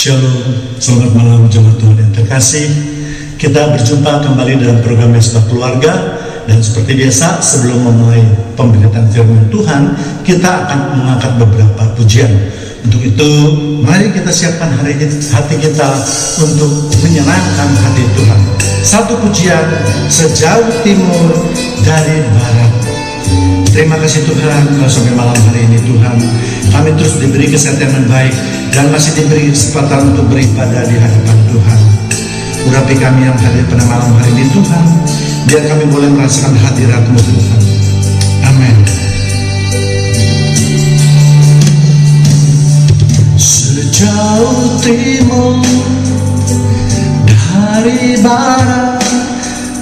Shalom, selamat malam jemaat Tuhan yang terkasih. Kita berjumpa kembali dalam program Mesbah Keluarga. Dan seperti biasa, sebelum memulai pemberitaan firman Tuhan, kita akan mengangkat beberapa pujian. Untuk itu, mari kita siapkan hati kita untuk menyenangkan hati Tuhan. Satu pujian, sejauh timur dari barat. Terima kasih Tuhan, kalau sampai malam hari ini Tuhan, kami terus diberi kesehatan yang baik dan masih diberi kesempatan untuk beribadah di hadapan Tuhan. Urapi kami yang hadir pada malam hari ini Tuhan, biar kami boleh merasakan hadirat-Mu Tuhan. Amin. Sejauh timur dari barat,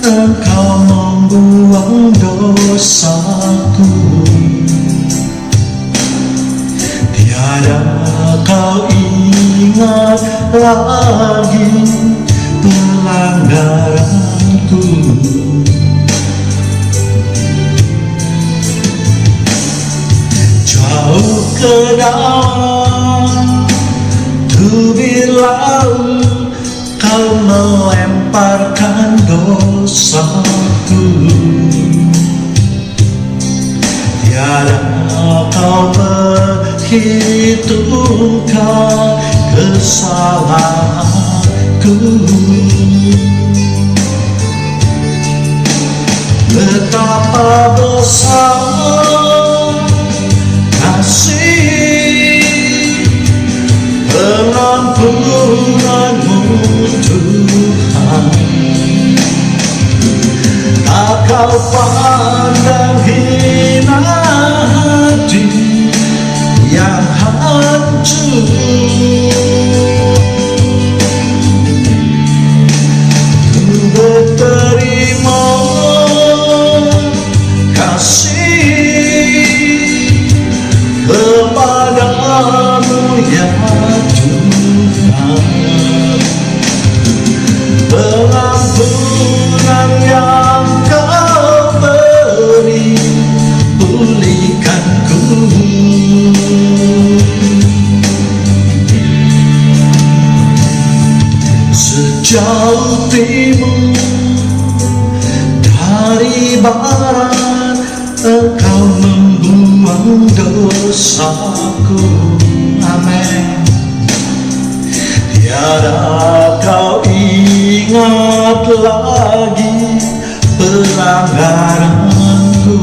Engkau membuang dosaku. Tiada Kau ingat lagi pelanggaranku. Jauh ke dalam tubir laut, Kau melemparkan dosaku. Tiada Kau perhitungkan kesalahanku. Betapa besar kasih pengampunan-Mu Tuhan. Tak Kau pandang hina hati yang hancur. Ku berterima kasih kepadamu ya Tuhan. Pengampunan yang Kau beri, pulihkanku. Sejauh timur dari barat, Engkau membuang dosaku. Amin. Tiada Kau ingat lagi pelanggaranku.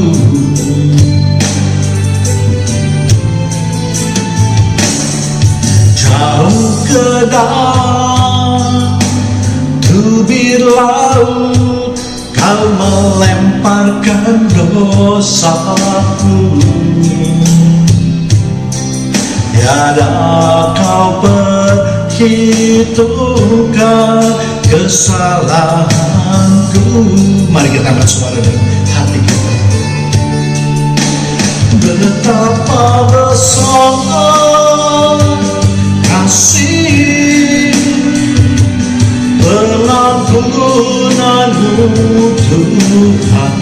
Jauh ke dalam tubir laut, Kau melemparkan dosaku. Tiada Kau perhitungkan kesalahanku. Mari kita angkat suara dalam hati kita. Betapa besar kasih pengampunan-Mu Tuhan.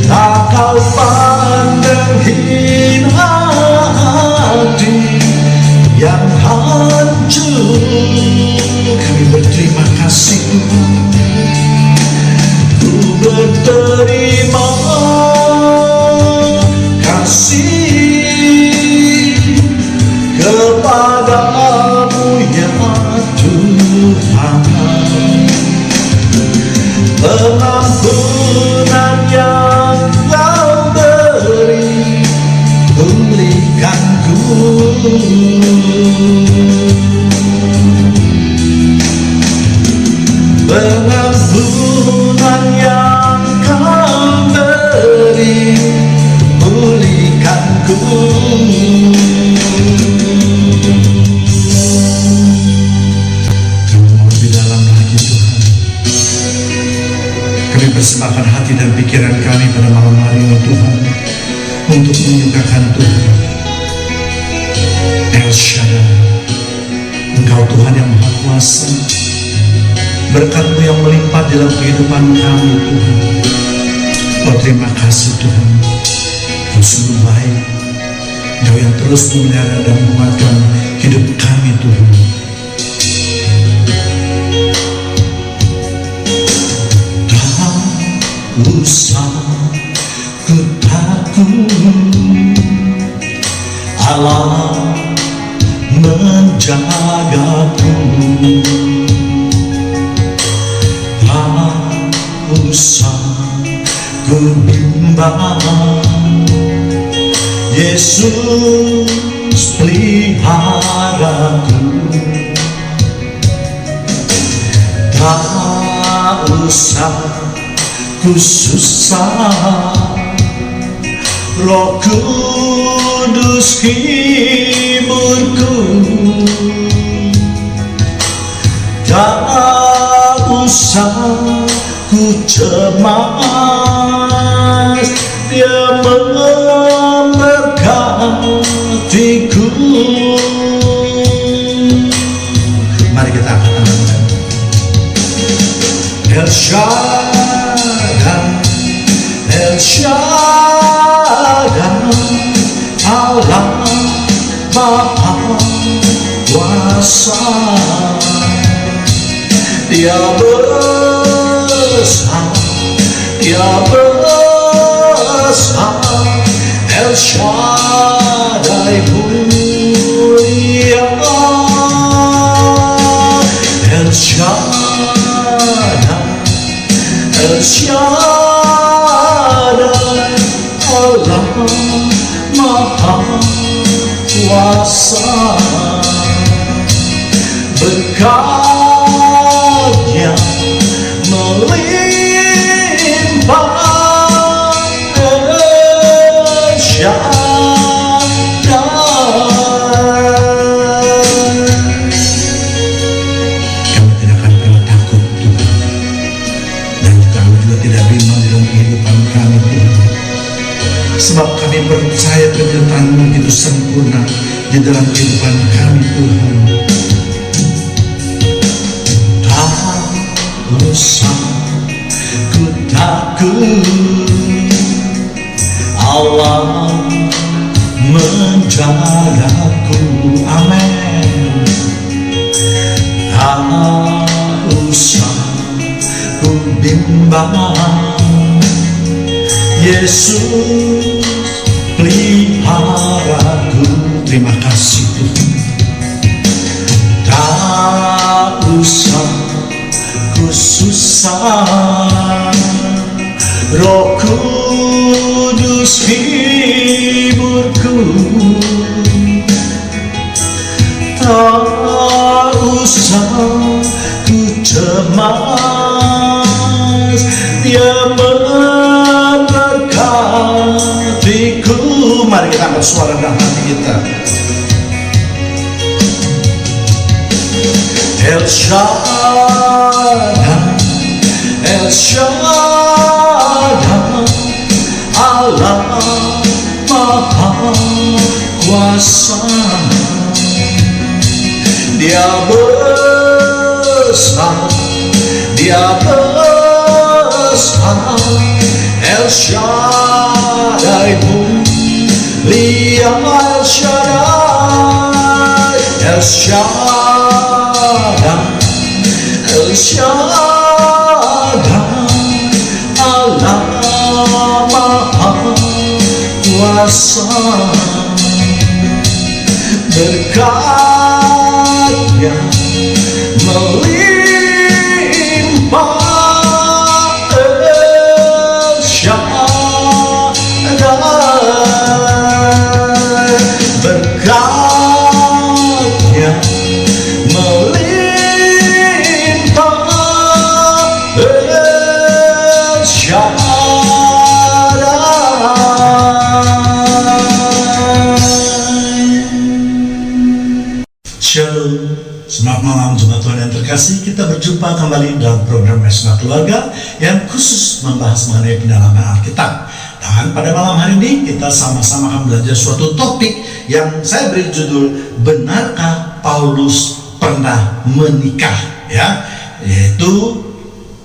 Tak Kau pandang hina hati yang hancur. Kami berterima kasih Tuhan. Ku berterima kasih kepadamu ya Tuhan. Pengampunan yang Kau beri, pulihkanku. Pengampunan yang Kau beri, pulihkanku. Lebih dalam lagi Tuhan, kami persembahkan hati dan pikiran kami pada malam hari ini Tuhan, untuk menyukakan Tuhan. El Shaddai, Engkau Tuhan yang Maha Kuasa. Berkat-Mu yang melimpah dalam kehidupan kami Tuhan. Oh terima kasih Tuhan, Kau sungguh baik. Engkau yang terus memelihara dan menguatkan hidup kami Tuhan. Tak usah ku takut, Allah menjagaku. Tak usah ku bimbang, Yesus peliharaku. Tak usah ku susah, Roh Kudus hiburku. Tak usah ku cemas, Dia memberkatiku. Mari kita angkat tangan. El Shaddai, El Shaddai, Allah Maha Kuasa. Dia besar, Dia besar, El Shaddai mulia. El Shaddai, El Shaddai, Allah Maha Kuasa. Berkatnya melimpah, El Shaddai. Kami tidak akan pernah takut Tuhan, dan kami juga tidak bimbang dalam kehidupan kami Tuhan, sebab kami percaya penyertaan-Mu itu sempurna di dalam kehidupan kami Tuhan. Tak usah ku takut, Allah menjagaku. Amin. Tak usah ku bimbang, Yesus peliharaku. Terima kasih Tuhan. Tak usah ku susah, Roh Kudus hiburku. Tak usah ku cemas, Dia memberkatiku. Mari kita angkat suara dan hati kita. El Shaddai, El Shaddai, Allah Maha Kuasa. Dia besar, Dia besar, El Shaddai mulia. El Shaddai, El Shaddai, El Shaddai, Allah Maha Kuasa. Berkatnya melimpah, El Shaddai. Berkatnya melimpah, El Shaddai. Shalom. Selamat malam jemaat Tuhan yang terkasih. Kita berjumpa kembali dalam program Resma Keluarga yang khusus membahas mengenai pendalaman Alkitab. Dan pada malam hari ini kita sama-sama akan belajar suatu topik yang saya beri judul, benarkah Paulus pernah menikah? Ya, yaitu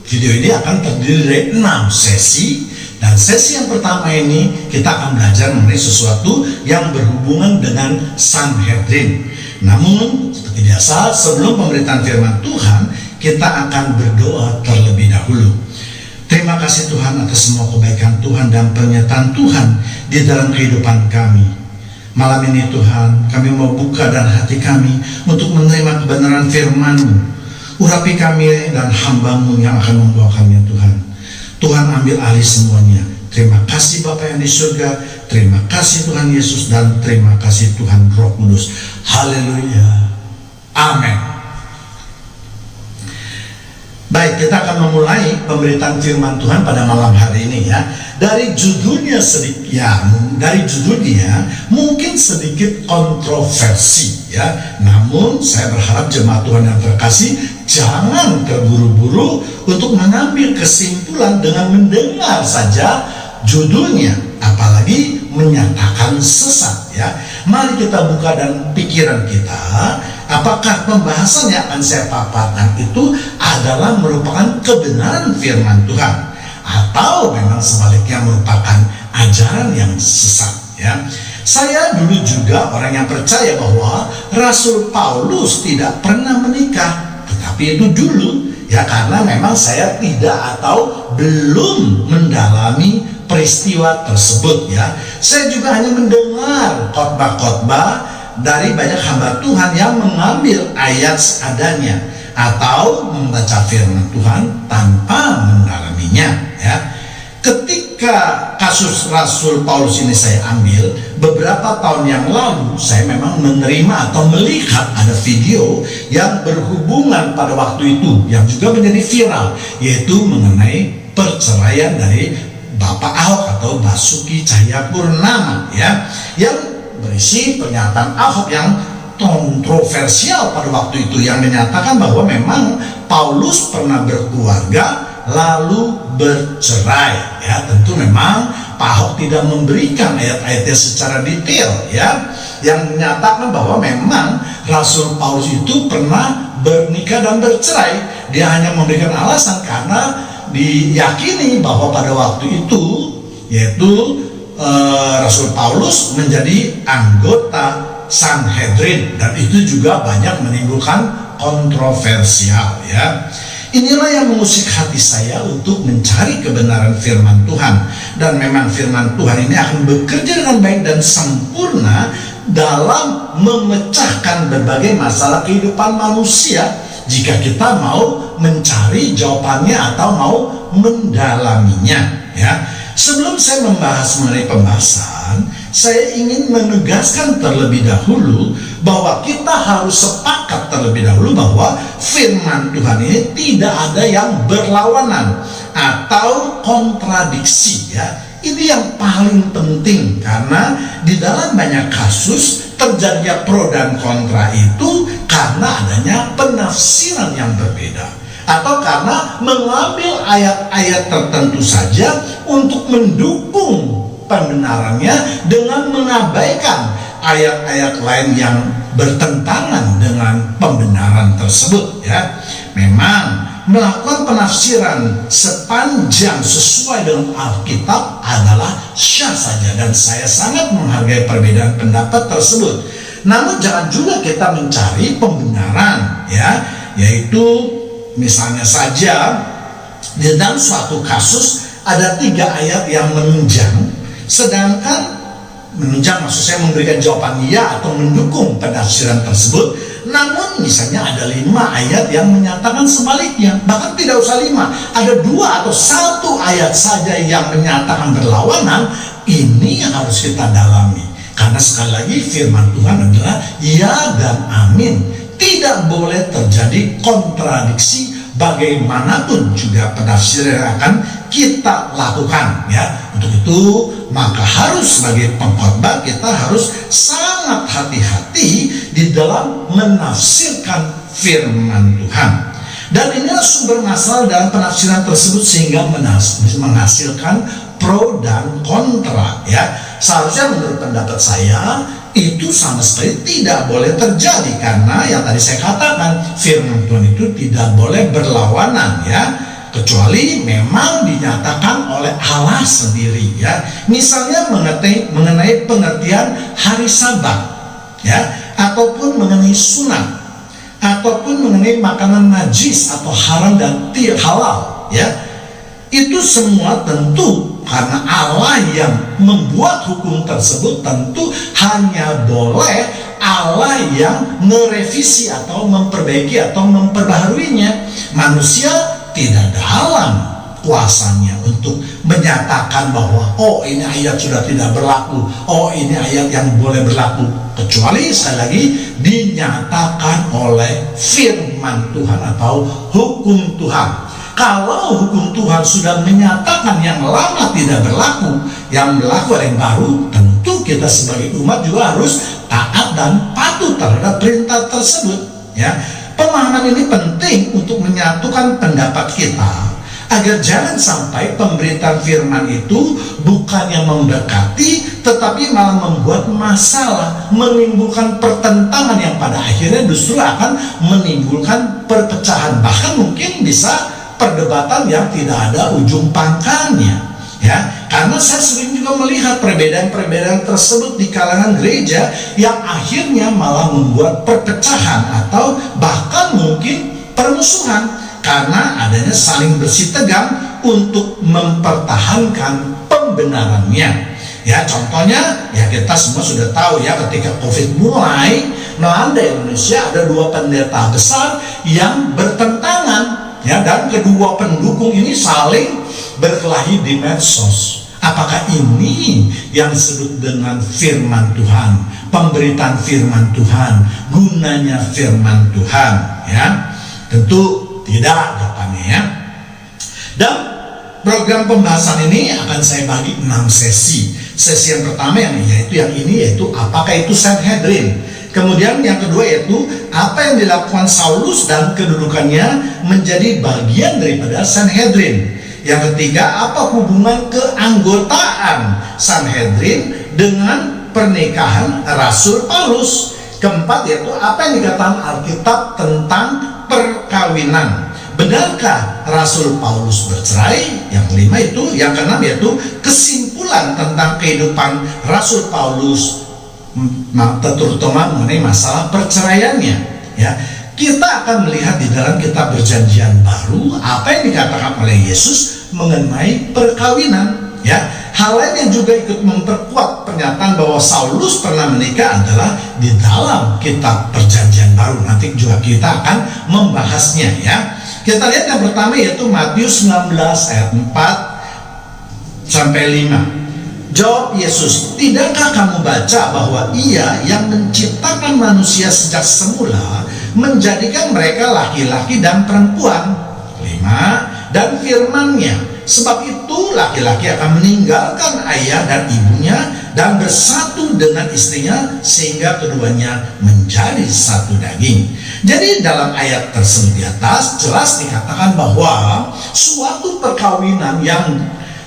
video ini akan terdiri dari 6 sesi. Dan sesi yang pertama ini kita akan belajar mengenai sesuatu yang berhubungan dengan Sanhedrin. Namun seperti biasa, sebelum pemberitaan firman Tuhan, kita akan berdoa terlebih dahulu. Terima kasih Tuhan atas semua kebaikan Tuhan dan pernyataan Tuhan di dalam kehidupan kami. Malam ini Tuhan, kami mau buka dan hati kami untuk menerima kebenaran firman-Mu. Urapi kami dan hamba-Mu yang akan membawakannya Tuhan. Tuhan ambil alih semuanya. Terima kasih Bapa yang di surga, terima kasih Tuhan Yesus, dan terima kasih Tuhan Roh Kudus. Haleluya. Amin. Baik, kita akan memulai pemberitaan firman Tuhan pada malam hari ini ya. Dari judulnya mungkin sedikit kontroversi ya. Namun saya berharap jemaat Tuhan yang terkasih jangan terburu-buru untuk mengambil kesimpulan dengan mendengar saja judulnya, apalagi menyatakan sesat ya. Mari kita buka dan pikiran kita, apakah pembahasan yang akan saya paparkan itu adalah merupakan kebenaran firman Tuhan, atau memang sebaliknya merupakan ajaran yang sesat ya. Saya dulu juga orang yang percaya bahwa Rasul Paulus tidak pernah menikah, tetapi itu dulu ya, karena memang saya tidak atau belum mendalami peristiwa tersebut ya. Saya juga hanya mendengar khotbah-khotbah dari banyak hamba Tuhan yang mengambil ayat seadanya atau membaca firman Tuhan tanpa mendalaminya ya. Ketika kasus Rasul Paulus ini saya ambil beberapa tahun yang lalu, saya memang menerima atau melihat ada video yang berhubungan pada waktu itu yang juga menjadi viral, yaitu mengenai perceraian dari Bapak Ahok atau Basuki Cahayapurnama ya, yang berisi pernyataan Ahok yang kontroversial pada waktu itu, yang menyatakan bahwa memang Paulus pernah berkeluarga lalu bercerai ya. Tentu memang Pak Ahok tidak memberikan ayat-ayatnya secara detail ya, yang menyatakan bahwa memang Rasul Paulus itu pernah bernikah dan bercerai. Dia hanya memberikan alasan karena diyakini bahwa pada waktu itu yaitu Rasul Paulus menjadi anggota Sanhedrin, dan itu juga banyak menimbulkan kontroversial ya. Inilah yang mengusik hati saya untuk mencari kebenaran firman Tuhan, dan memang firman Tuhan ini akan bekerja dengan baik dan sempurna dalam memecahkan berbagai masalah kehidupan manusia jika kita mau mencari jawabannya atau mau mendalaminya ya. Sebelum saya membahas mengenai pembahasan, saya ingin menegaskan terlebih dahulu bahwa kita harus sepakat terlebih dahulu bahwa firman Tuhan ini tidak ada yang berlawanan atau kontradiksi ya. Ini yang paling penting, karena di dalam banyak kasus terjadinya pro dan kontra itu karena adanya penafsiran yang berbeda, atau karena mengambil ayat-ayat tertentu saja untuk mendukung pembenarannya dengan mengabaikan ayat-ayat lain yang bertentangan dengan pembenaran tersebut ya. Memang melakukan penafsiran sepanjang sesuai dengan Alkitab adalah syah saja, dan saya sangat menghargai perbedaan pendapat tersebut. Namun jangan juga kita mencari pembenaran ya, yaitu misalnya saja di dalam suatu kasus ada 3 ayat yang menunjang, sedangkan menunjang maksud saya memberikan jawaban ya atau mendukung penafsiran tersebut. Namun misalnya ada 5 ayat yang menyatakan sebaliknya, bahkan tidak usah 5, ada 2 atau 1 ayat saja yang menyatakan berlawanan. Ini yang harus kita dalami, karena sekali lagi firman Tuhan adalah ya dan amin. Tidak boleh terjadi kontradiksi bagaimanapun juga penafsiran yang akan kita lakukan ya. Untuk itu maka harus sebagai pengkhotbah kita harus sangat hati-hati di dalam menafsirkan firman Tuhan. Dan inilah sumber masalah dalam penafsiran tersebut, sehingga menghasilkan pro dan kontra ya. Seharusnya menurut pendapat saya itu sama sekali tidak boleh terjadi, karena yang tadi saya katakan firman Tuhan itu tidak boleh berlawanan ya, kecuali memang dinyatakan oleh Allah sendiri ya. Misalnya mengenai pengertian hari Sabat ya, ataupun mengenai sunat, ataupun mengenai makanan najis atau haram dan halal, ya, itu semua tentu karena Allah yang membuat hukum tersebut, tentu hanya boleh Allah yang merevisi atau memperbaiki atau memperbaharuinya. Manusia tidak dalam kuasanya untuk menyatakan bahwa oh ini ayat sudah tidak berlaku, oh ini ayat yang boleh berlaku, kecuali sekali lagi dinyatakan oleh firman Tuhan atau hukum Tuhan. Kalau hukum Tuhan sudah menyatakan yang lama tidak berlaku, yang berlaku yang baru, tentu kita sebagai umat juga harus taat dan patuh terhadap perintah tersebut, ya. Pemahaman ini penting untuk menyatukan pendapat kita, agar jangan sampai pemberitaan firman itu bukan yang memberkati, tetapi malah membuat masalah, menimbulkan pertentangan yang pada akhirnya justru akan menimbulkan perpecahan, bahkan mungkin bisa perdebatan yang tidak ada ujung pangkalnya, ya. Karena saya sering juga melihat perbedaan-perbedaan tersebut di kalangan gereja yang akhirnya malah membuat perpecahan atau bahkan mungkin permusuhan, karena adanya saling bersitegang untuk mempertahankan pembenarannya. Ya, contohnya ya kita semua sudah tahu ya, ketika COVID mulai melanda Indonesia, ada dua pendeta besar yang bertentangan, ya, dan kedua pendukung ini saling berkelahi di medsos. Apakah ini yang disebut dengan firman Tuhan, pemberitaan firman Tuhan, gunanya firman Tuhan? Ya, tentu tidak jawabannya, ya. Dan program pembahasan ini akan saya bagi 6 sesi. Sesi yang pertama yaitu apakah itu Sanhedrin. Kemudian yang kedua yaitu apa yang dilakukan Saulus dan kedudukannya menjadi bagian daripada Sanhedrin. Yang ketiga, apa hubungan keanggotaan Sanhedrin dengan pernikahan Rasul Paulus. Keempat yaitu apa yang dikatakan Alkitab tentang perkawinan. Benarkah Rasul Paulus bercerai? Yang kelima itu, yang keenam yaitu kesimpulan tentang kehidupan Rasul Paulus, terutama mengenai masalah perceraiannya, ya. Kita akan melihat di dalam kitab Perjanjian Baru apa yang dikatakan oleh Yesus mengenai perkawinan, ya. Hal lain yang juga ikut memperkuat pernyataan bahwa Saulus pernah menikah adalah di dalam kitab Perjanjian Baru. Nanti juga kita akan membahasnya, ya. Kita lihat yang pertama yaitu Matius 19 ayat 4 sampai 5. Jawab Yesus, tidakkah kamu baca bahwa Ia yang menciptakan manusia sejak semula menjadikan mereka laki-laki dan perempuan? 5. Dan firman-Nya, sebab itu laki-laki akan meninggalkan ayah dan ibunya dan bersatu dengan istrinya sehingga keduanya menjadi satu daging. Jadi dalam ayat tersebut di atas jelas dikatakan bahwa suatu perkawinan yang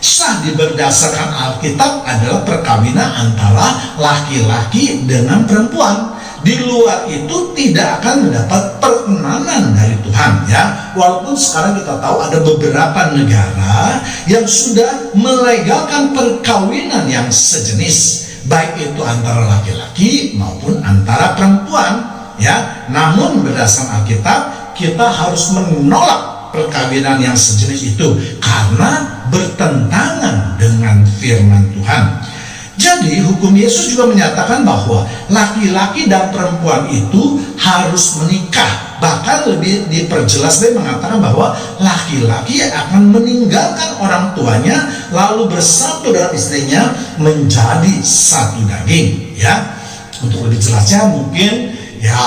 sah berdasarkan Alkitab adalah perkawinan antara laki-laki dengan perempuan. Di luar itu tidak akan mendapat perkenanan dari Tuhan, ya. Walaupun sekarang kita tahu ada beberapa negara yang sudah melegalkan perkawinan yang sejenis, baik itu antara laki-laki maupun antara perempuan, ya. Namun berdasarkan Alkitab kita harus menolak perkawinan yang sejenis itu karena bertentangan dengan firman Tuhan. Jadi hukum Yesus juga menyatakan bahwa laki-laki dan perempuan itu harus menikah. Bahkan lebih diperjelas, dia mengatakan bahwa laki-laki akan meninggalkan orang tuanya lalu bersatu dengan istrinya menjadi satu daging, ya. Untuk lebih jelasnya mungkin ya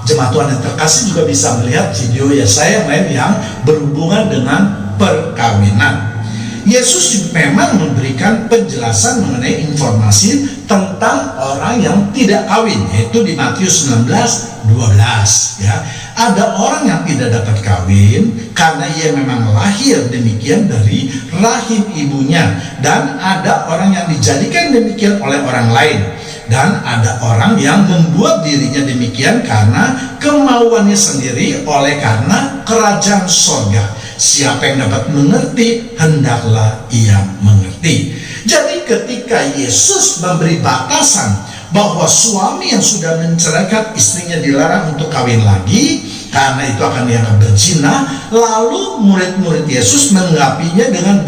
jemaat Tuhan yang terkasih juga bisa melihat video ya saya yang lain yang berhubungan dengan perkawinan. Yesus memang memberikan penjelasan mengenai informasi tentang orang yang tidak kawin, yaitu di Matius 19:12, ya. Ada orang yang tidak dapat kawin karena ia memang lahir demikian dari rahim ibunya, dan ada orang yang dijadikan demikian oleh orang lain, dan ada orang yang membuat dirinya demikian karena kemauannya sendiri oleh karena kerajaan sorga. Siapa yang dapat mengerti, hendaklah ia mengerti. Jadi ketika Yesus memberi batasan bahwa suami yang sudah menceraikan istrinya dilarang untuk kawin lagi karena itu akan dianggap berzina. Lalu murid-murid Yesus menanggapinya dengan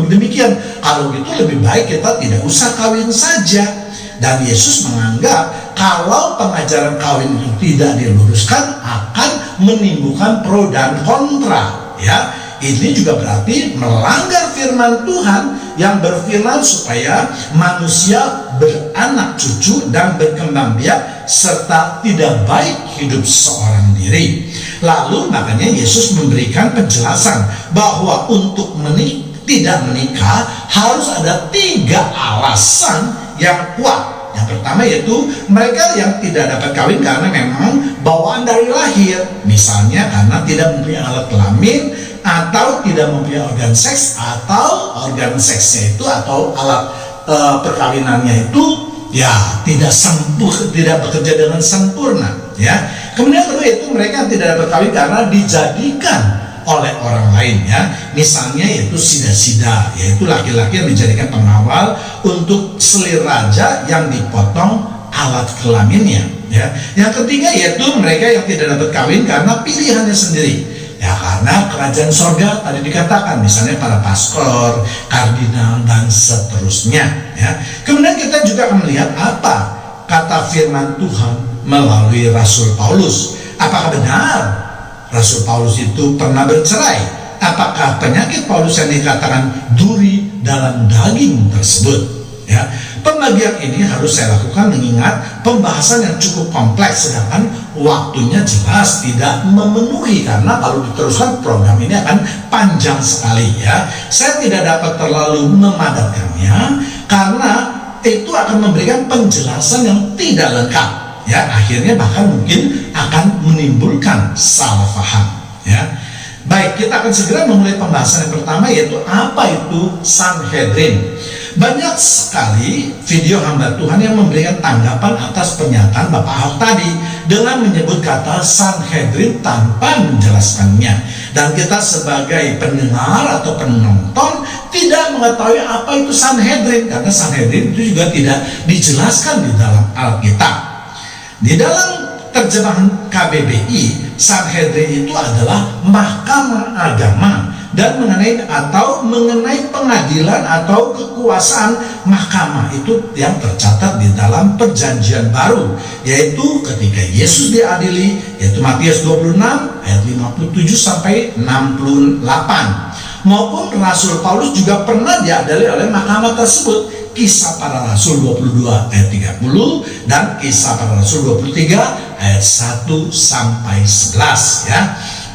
demikian, kalau gitu lebih baik kita tidak usah kawin saja. Dan Yesus menganggap kalau pengajaran kawin itu tidak diluruskan akan menimbulkan pro dan kontra, ya. Ini juga berarti melanggar firman Tuhan yang berfirman supaya manusia beranak cucu dan berkembang biak serta tidak baik hidup seorang diri. Lalu makanya Yesus memberikan penjelasan bahwa untuk tidak menikah harus ada 3 alasan yang kuat. Yang pertama yaitu mereka yang tidak dapat kawin karena memang bawaan dari lahir, misalnya karena tidak mempunyai alat kelamin atau tidak mempunyai organ seks, atau organ seksnya itu atau alat perkawinannya itu ya tidak bekerja dengan sempurna, ya. Kemudian kedua itu mereka yang tidak dapat kawin karena dijadikan oleh orang lain, ya. Misalnya yaitu sida-sida, yaitu laki-laki yang dijadikan pengawal untuk selir raja yang dipotong alat kelaminnya, ya. Yang ketiga yaitu mereka yang tidak dapat kawin karena pilihannya sendiri, ya, karena kerajaan sorga tadi dikatakan, misalnya para pastor, kardinal dan seterusnya, ya. Kemudian kita juga akan melihat apa kata firman Tuhan melalui Rasul Paulus. Apakah benar Rasul Paulus itu pernah bercerai? Apakah penyakit Paulus yang dikatakan duri dalam daging tersebut? Ya, pembagian ini harus saya lakukan mengingat pembahasan yang cukup kompleks, sedangkan waktunya jelas tidak memenuhi, karena kalau diteruskan program ini akan panjang sekali, ya. Saya tidak dapat terlalu memadatkannya karena itu akan memberikan penjelasan yang tidak lengkap, ya. Akhirnya bahkan mungkin akan menimbulkan salah paham, ya. Baik, kita akan segera memulai pembahasan yang pertama, yaitu apa itu Sanhedrin. Banyak sekali video hamba Tuhan yang memberikan tanggapan atas pernyataan Bapak Ahok tadi dengan menyebut kata Sanhedrin tanpa menjelaskannya. Dan kita sebagai pendengar atau penonton tidak mengetahui apa itu Sanhedrin, karena Sanhedrin itu juga tidak dijelaskan di dalam Alkitab. Di dalam terjemahan KBBI, Sanhedrin itu adalah mahkamah agama dan mengenai pengadilan atau kekuasaan mahkamah itu yang tercatat di dalam Perjanjian Baru, yaitu ketika Yesus diadili, yaitu Matius 26 ayat 57 sampai 68, maupun Rasul Paulus juga pernah diadili oleh mahkamah tersebut. Kisah Para Rasul 22 ayat 30 dan Kisah Para Rasul 23 ayat 1 sampai 11, ya.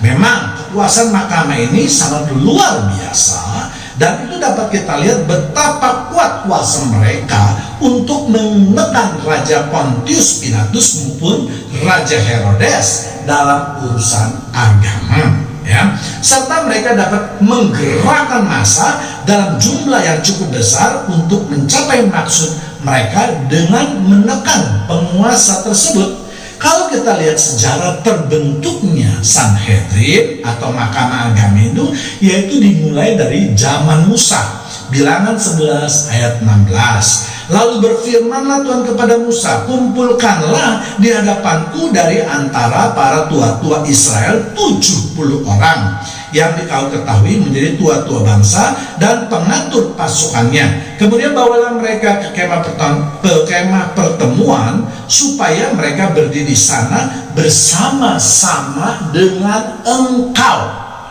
Memang kekuasaan mahkamah ini sangat luar biasa, dan itu dapat kita lihat betapa kuat kuasa mereka untuk menekan Raja Pontius Pilatus maupun Raja Herodes dalam urusan agama, ya. Serta mereka dapat menggerakkan massa dalam jumlah yang cukup besar untuk mencapai maksud mereka dengan menekan penguasa tersebut. Kalau kita lihat sejarah terbentuknya Sanhedrin atau mahkamah agama itu, yaitu dimulai dari zaman Musa, Bilangan 11 ayat 16. Lalu berfirmanlah Tuhan kepada Musa, kumpulkanlah di hadapanku dari antara para tua-tua Israel 70 orang yang kau ketahui menjadi tua-tua bangsa dan pengatur pasukannya. Kemudian bawalah mereka ke kemah pertemuan supaya mereka berdiri di sana bersama-sama dengan engkau,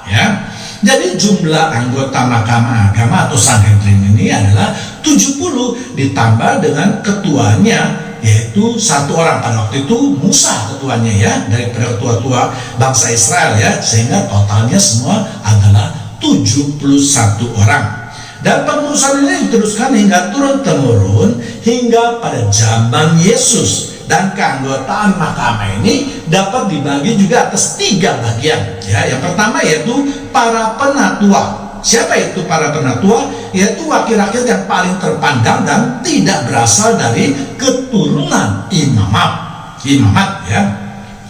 ya. Jadi jumlah anggota mahkamah agama atau Sanhedrin ini adalah 70 ditambah dengan ketuanya, yaitu 1 orang. Pada waktu itu Musa ketuanya, ya, dari tua-tua bangsa Israel, ya, sehingga totalnya semua adalah 71 orang. Dan pengurusan ini diteruskan hingga turun-temurun hingga pada zaman Yesus. Dan keanggotaan mahkamah ini dapat dibagi juga atas 3 bagian, ya. Yang pertama yaitu para penatua. Siapa itu para penatua? Yaitu wakil rakyat yang paling terpandang dan tidak berasal dari keturunan imamat, ya.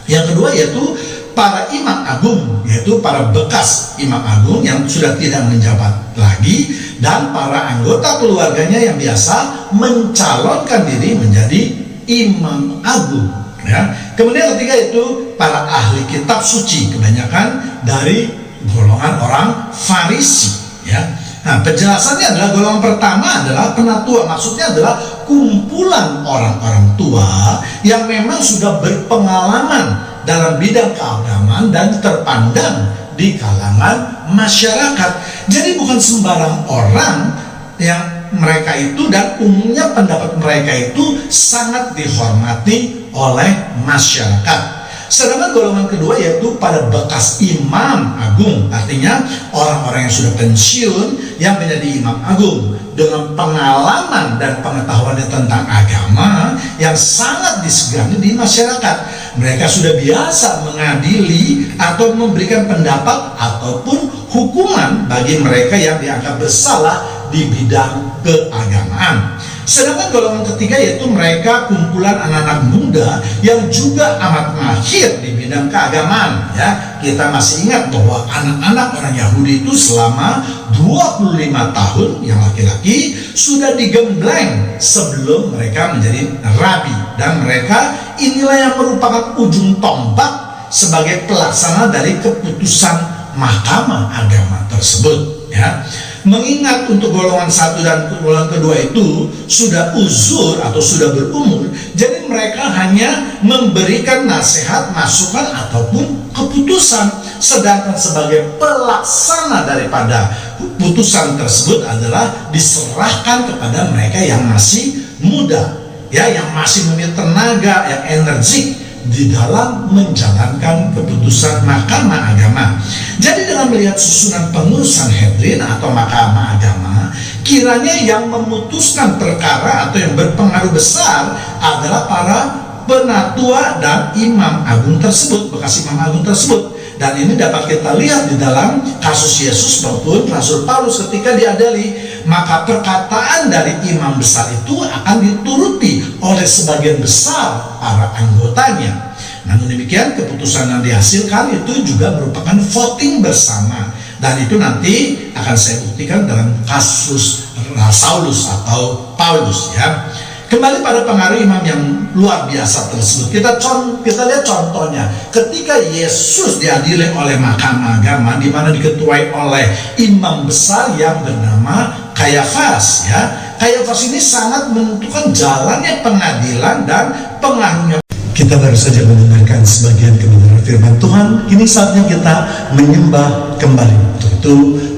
Yang kedua yaitu para imam agung, yaitu para bekas imam agung yang sudah tidak menjabat lagi, dan para anggota keluarganya yang biasa mencalonkan diri menjadi imam agung. Ya. Kemudian ketiga itu para ahli kitab suci, kebanyakan dari golongan orang Farisi. Ya. Nah, penjelasannya adalah golongan pertama adalah penatua, maksudnya adalah kumpulan orang-orang tua yang memang sudah berpengalaman dalam bidang keagamaan dan terpandang di kalangan masyarakat. Jadi bukan sembarang orang yang mereka itu, dan umumnya pendapat mereka itu sangat dihormati oleh masyarakat. Sedangkan golongan kedua yaitu pada bekas imam agung, artinya orang-orang yang sudah pensiun yang menjadi imam agung dengan pengalaman dan pengetahuannya tentang agama yang sangat disegani di masyarakat. Mereka sudah biasa mengadili atau memberikan pendapat ataupun hukuman bagi mereka yang dianggap bersalah di bidang keagamaan. Sedangkan golongan ketiga yaitu mereka kumpulan anak-anak muda yang juga amat mahir di bidang keagamaan. Ya, kita masih ingat bahwa anak-anak orang Yahudi itu selama 25 tahun yang laki-laki sudah digembleng sebelum mereka menjadi rabi, dan mereka inilah yang merupakan ujung tombak sebagai pelaksana dari keputusan mahkamah agama tersebut. Ya. Mengingat untuk golongan satu dan golongan kedua itu sudah uzur atau sudah berumur, jadi mereka hanya memberikan nasihat, masukan ataupun keputusan, sedangkan sebagai pelaksana daripada putusan tersebut adalah diserahkan kepada mereka yang masih muda, ya, yang masih memiliki tenaga, yang energik di dalam menjalankan keputusan mahkamah agama. Jadi dengan melihat susunan pengurusan Hedrin atau mahkamah agama, kiranya yang memutuskan perkara atau yang berpengaruh besar adalah para penatua dan imam agung tersebut, bekas imam agung tersebut. Dan ini dapat kita lihat di dalam kasus Yesus maupun Rasul Paulus ketika diadili, maka perkataan dari imam besar itu akan dituruti oleh sebagian besar para anggotanya. Namun demikian, keputusan yang dihasilkan itu juga merupakan voting bersama, dan itu nanti akan saya buktikan dalam kasus Saulus atau Paulus. Ya, kembali pada pengaruh imam yang luar biasa tersebut, kita lihat contohnya ketika Yesus diadili oleh mahkamah agama, di mana diketuai oleh imam besar yang bernama Kayafas. Ya, Kayafas ini sangat menentukan jalannya pengadilan dan pengaruhnya. Kita baru saja mendengarkan sebagian kebenaran firman Tuhan. Kini saatnya kita menyembah kembali. Untuk itu,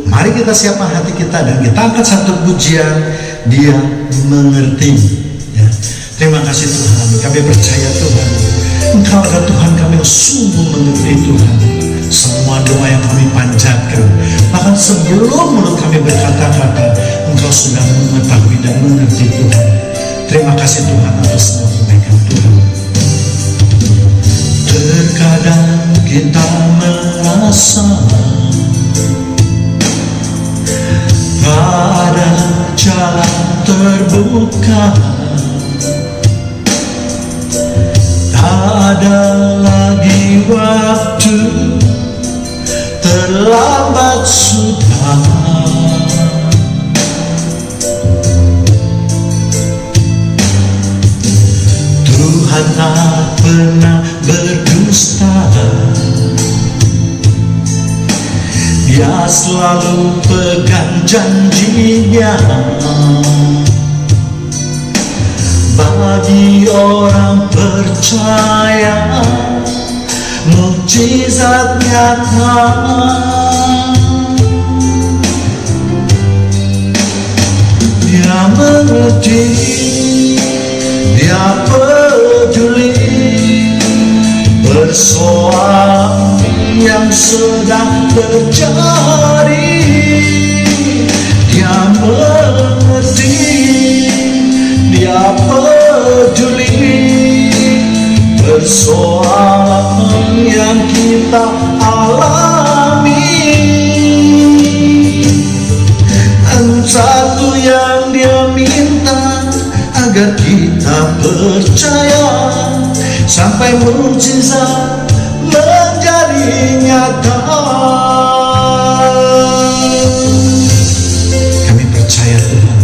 mari kita siapkan hati kita dan kita angkat satu pujian, Dia mengerti. Ya. Terima kasih Tuhan, kami percaya Tuhan, Engkau adalah Tuhan kami yang sungguh mengerti Tuhan. Semua doa yang kami panjatkan, bahkan sebelum mulut kami berkata-kata, Engkau sudah mengetahui dan mengerti Tuhan. Terima kasih Tuhan atas semua kebaikan Tuhan. Terkadang kita merasa tak ada jalan terbuka, tak ada lagi waktu, terlambat sudah. Tuhan tak pernah berdusta, Dia selalu pegang janjinya. Bagi orang percaya, mukjizat nyata. Dia mengerti, Dia peduli persoalan yang sedang terjadi. Dia mengerti, Dia peduli persoalan yang kita alami. Satu yang Dia minta agar kita percaya, sampai mukjizat menjadi nyata. Kami percaya Tuhan,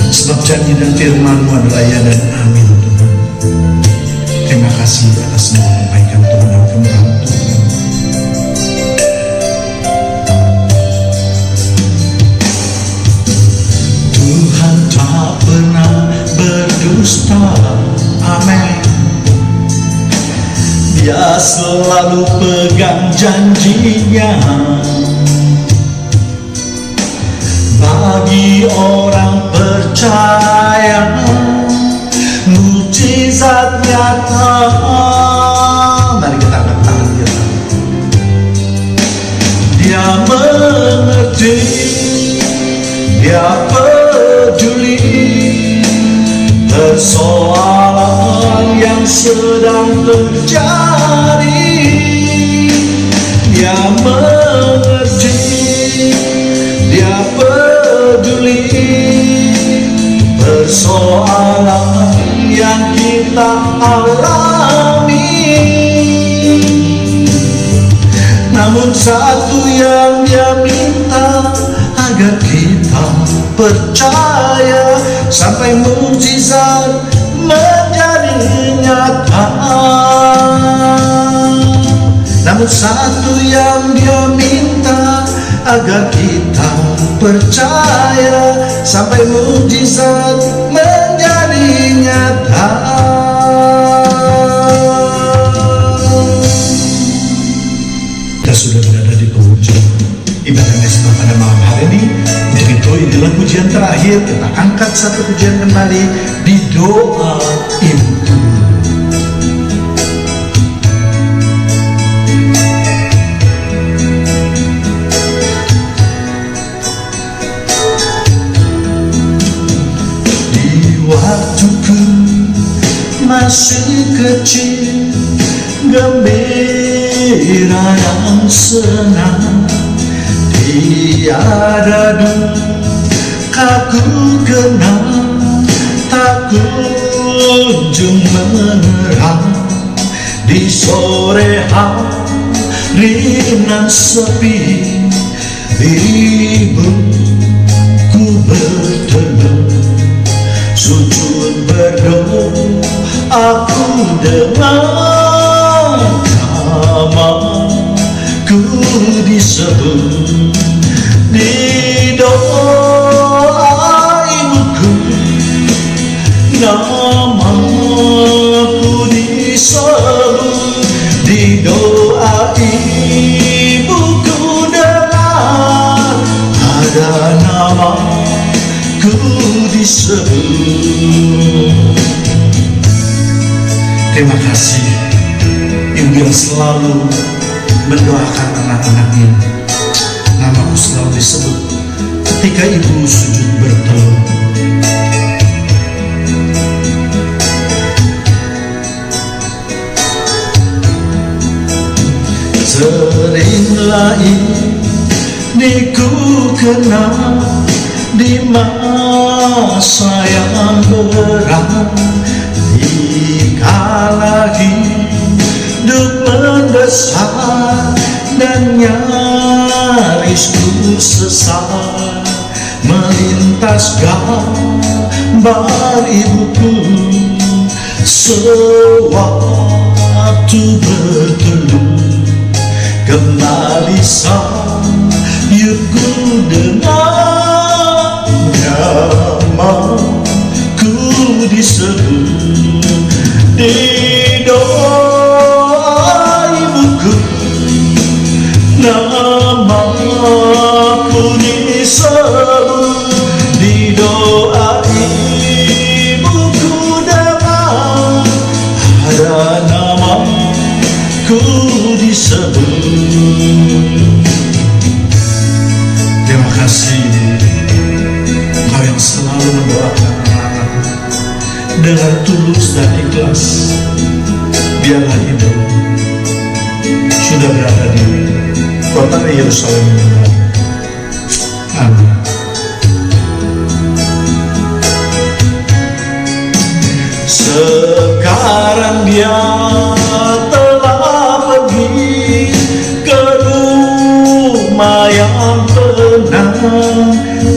sebab janji dan firman-Mu adalah ya dan amin Tuhan. Terima kasih atas semua kebaikan Tuhan dan kemurahan Tuhan. Tuhan tak pernah berdusta, amin. Dia selalu pegang janjinya. Bagi orang percaya, mukjizat nyata. Mari kita angkat tangan kita. Dia mengerti, dia peduli persoalan yang sedang terjadi. Dia mengerti, dia peduli persoalan yang kita alami. Namun satu yang dia minta, agar kita percaya sampai mukjizat menjadi nyata. Namun satu yang dia minta, agar kita percaya sampai mukjizat menjadi nyata. Kita sudah berada di penghujung ibadah Mesbah pada malam hari ini. Untuk itu inilah pujian terakhir. Kita angkat satu pujian kembali di doa ibu. Waktuku masih kecil, gembira dan senang, tiada duka ku kenal, tak kunjung menyerah. Di sore hari nan sepi, ibuku berteduh, sujud berdoa, aku dengar namaku disebut. Di doa ibuku, namaku disebut. Di doa ibuku dengar, ada namaku disebut. Terima kasih Ibu yang selalu mendoakan anak-anaknya. Namaku selalu disebut ketika Ibu sujud bertelur. Seringlah ini ku kenal di masa yang berat, dikala hidup mendesak dan nyaris ku sesat, melintas gambar ibuku sewaktu berteduh. Kembali sayupku dengar namaku disebut. Di doa ibuku, namaku disebut. Di doa ibuku dengar, ada namaku disebut. Terima kasih Engkau yang selalu mendoakan anak-anakmu dengan tulus dan ikhlas. Biarlah Ibu sudah berada di kota Yerusalem yang baru. Amin. Sekarang dia telah pergi ke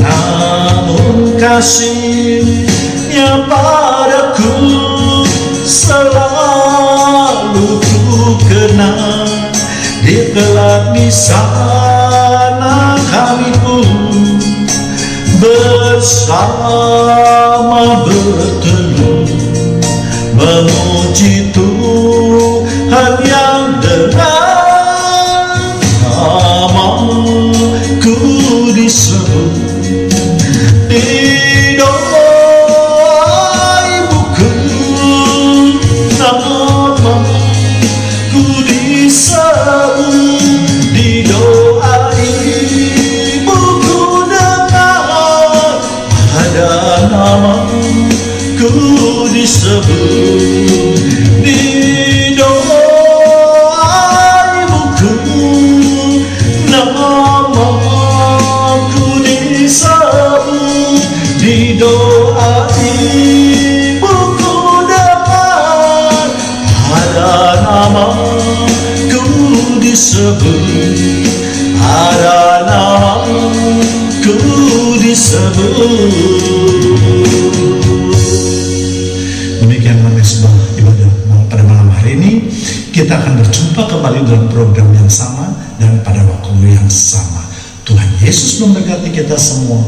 namun kasih-Nya padaku selalu ku kenang. Di kelak di sana kami pun bersama berteduh memuji Tuhan yang dengan nama-Ku disebut di doa ibuku, nama-Ku disebut di doa ibuku, dengan ada nama-Ku disebut di doa ibuku, nama-Ku disebut di doa ibuku, dengan ada nama-Ku disebut, ada nama-Ku disebut. Demikianlah mesbah ibadah pada malam hari ini. Kita akan berjumpa kembali dalam program yang sama dan pada waktu yang sama. Tuhan Yesus memberkati kita semua.